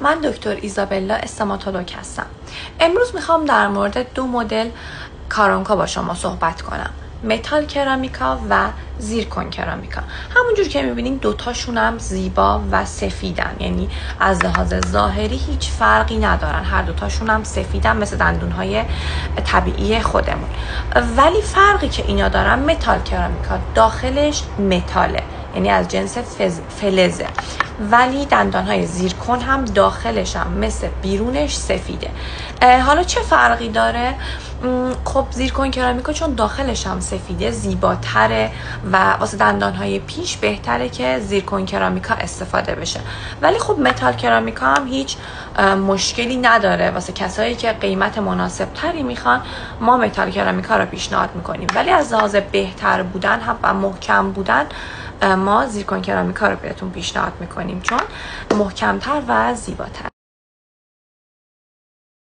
من دکتر ایزابلا استماتولوگ هستم. امروز میخوام در مورد دو مدل کارونکا با شما صحبت کنم، متال کرامیکا و زیرکون کرامیکا. همونجور که میبینین دوتاشون هم زیبا و سفیدن، یعنی از لحاظ ظاهری هیچ فرقی ندارن، هر دوتاشون هم سفیدن مثل دندونهای طبیعی خودمون. ولی فرقی که اینا دارن، متال کرامیکا داخلش متاله، یعنی از جنس فلزه، ولی دندانهای زیرکون هم داخلش هم مثل بیرونش سفیده. حالا چه فرقی داره؟ خب زیرکون کرامیکا چون داخلش هم سفیده زیباتره و واسه دندانهای پیش بهتره که زیرکون کرامیکا استفاده بشه. ولی خب متال کرامیکا هم هیچ مشکلی نداره، واسه کسایی که قیمت مناسب تری میخوان ما متال کرامیکا رو پیشنهاد میکنیم. ولی از لحاظ بهتر بودن هم و محکم بودن ما زیرکون کرامیکا رو بهتون پیشنهاد میکنیم، چون محکمتر و زیباتر.